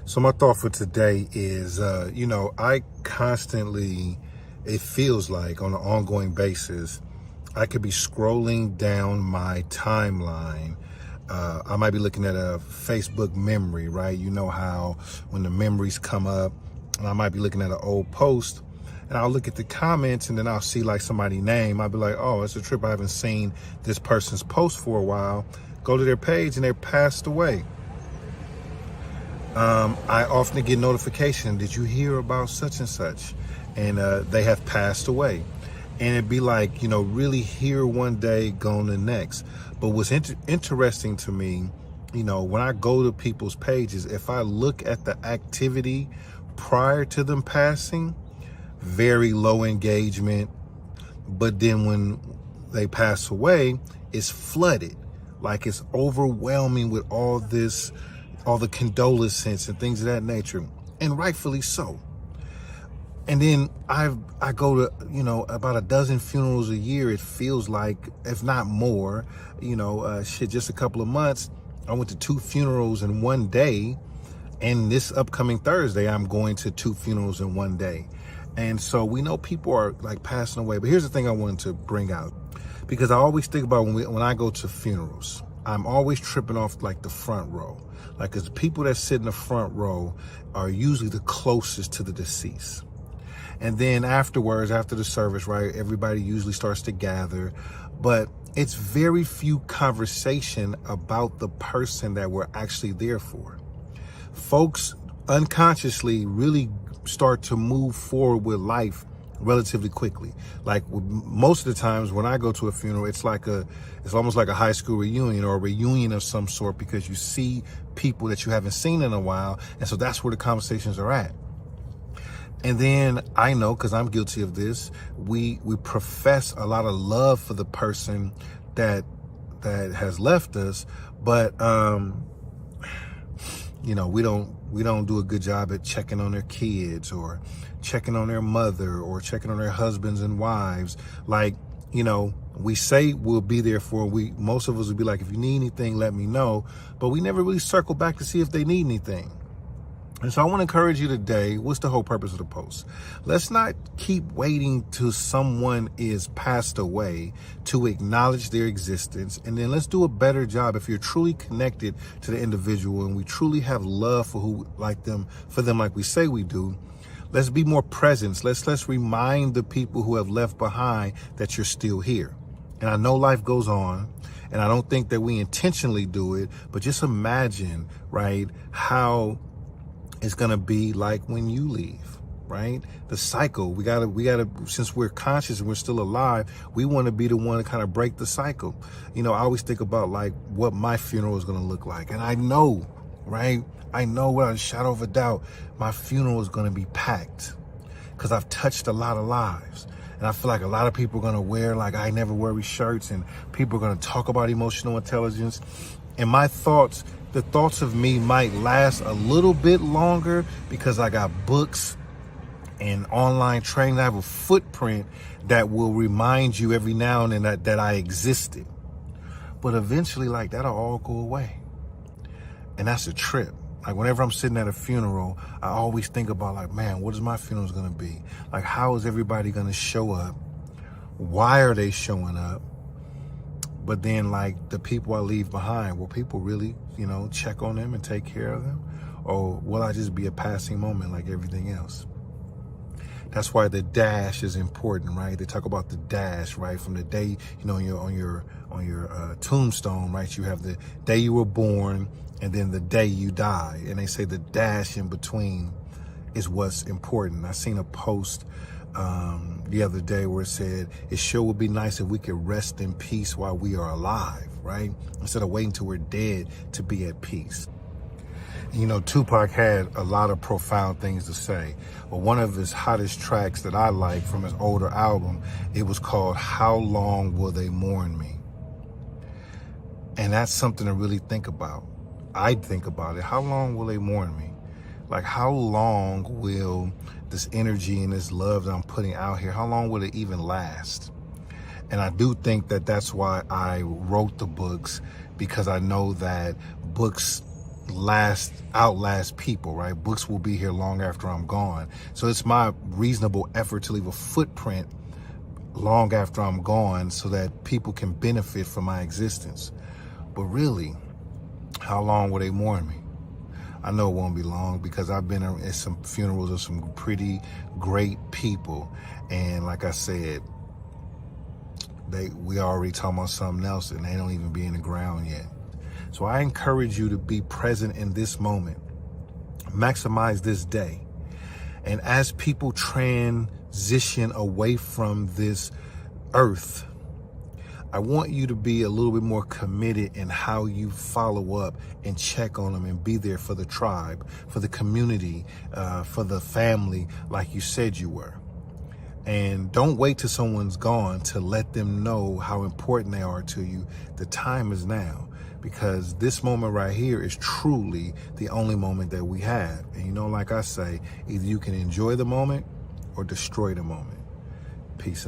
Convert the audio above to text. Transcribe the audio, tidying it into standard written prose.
So my thought for today is, I constantly, it feels like on an ongoing basis, I could be scrolling down my timeline. I might be looking at a Facebook memory, right? You know how when the memories come up, and I might be looking at an old post, and I'll look at the comments, and then I'll see like somebody's name. I'll be like, oh, it's a trip. I haven't seen this person's post for a while. Go to their page, and they're passed away. I often get notification, did you hear about such and such? And they have passed away. And it'd be like, really here one day, gone the next. But what's interesting to me, when I go to people's pages, if I look at the activity prior to them passing, very low engagement. But then when they pass away, it's flooded. Like it's overwhelming with all the condolences and things of that nature, and rightfully so. And then I go to, about a dozen funerals a year, it feels like, if not more, just a couple of months, I went to 2 funerals in one day, and this upcoming Thursday, I'm going to 2 funerals in one day. And so we know people are like passing away, but here's the thing I wanted to bring out, because I always think about when I go to funerals, I'm always tripping off like the front row. Like, cause the people that sit in the front row are usually the closest to the deceased. And then afterwards, after the service, right, everybody usually starts to gather, but it's very few conversation about the person that we're actually there for. Folks unconsciously really start to move forward with life relatively quickly. Like most of the times when I go to a funeral, it's almost like a high school reunion or a reunion of some sort, because you see people that you haven't seen in a while. And so that's where the conversations are at. And then I know, because I'm guilty of this, we profess a lot of love for the person that has left us, but we don't do a good job at checking on their kids or checking on their mother or checking on their husbands and wives. Like, we say we'll be there for, most of us would be like, if you need anything, let me know. But we never really circle back to see if they need anything. And so I want to encourage you today, what's the whole purpose of the post? Let's not keep waiting till someone is passed away to acknowledge their existence. And then let's do a better job. If you're truly connected to the individual and we truly have love for them like we say we do, let's be more present. Let's remind the people who have left behind that you're still here. And I know life goes on, and I don't think that we intentionally do it, but just imagine, right, how it's going to be like when you leave, right? The cycle, we gotta, since we're conscious and we're still alive, we want to be the one to kind of break the cycle. I always think about like what my funeral is going to look like. And I know, right? I know without a shadow of a doubt, my funeral is going to be packed, because I've touched a lot of lives. And I feel like a lot of people are going to wear like I never worry shirts, and people are going to talk about emotional intelligence. And the thoughts of me might last a little bit longer because I got books and online training. I have a footprint that will remind you every now and then that I existed. But eventually, like, that'll all go away. And that's a trip. Like, whenever I'm sitting at a funeral, I always think about like, man, what is my funeral going to be? Like, how is everybody going to show up? Why are they showing up? But then, like, the people I leave behind, will people really, check on them and take care of them? Or will I just be a passing moment like everything else? That's why the dash is important, right? They talk about the dash, right? From the day, on your tombstone, right? You have the day you were born and then the day you die. And they say the dash in between is what's important. I seen a post the other day where it said, it sure would be nice if we could rest in peace while we are alive, right? Instead of waiting till we're dead to be at peace. Tupac had a lot of profound things to say, but one of his hottest tracks that I like from his older album, it was called How Long Will They Mourn Me? And that's something to really think about. I think about it. How long will they mourn me? Like, how long will this energy and this love that I'm putting out here, how long will it even last? And I do think that that's why I wrote the books, because I know that books outlast people, right? Books will be here long after I'm gone. So it's my reasonable effort to leave a footprint long after I'm gone so that people can benefit from my existence. But really, how long will they mourn me? I know it won't be long, because I've been at some funerals of some pretty great people. And like I said, we already talking about something else and they don't even be in the ground yet. So I encourage you to be present in this moment. Maximize this day. And as people transition away from this earth, I want you to be a little bit more committed in how you follow up and check on them and be there for the tribe, for the community, for the family, like you said you were. And don't wait till someone's gone to let them know how important they are to you. The time is now, because this moment right here is truly the only moment that we have. And you know, like I say, either you can enjoy the moment or destroy the moment. Peace.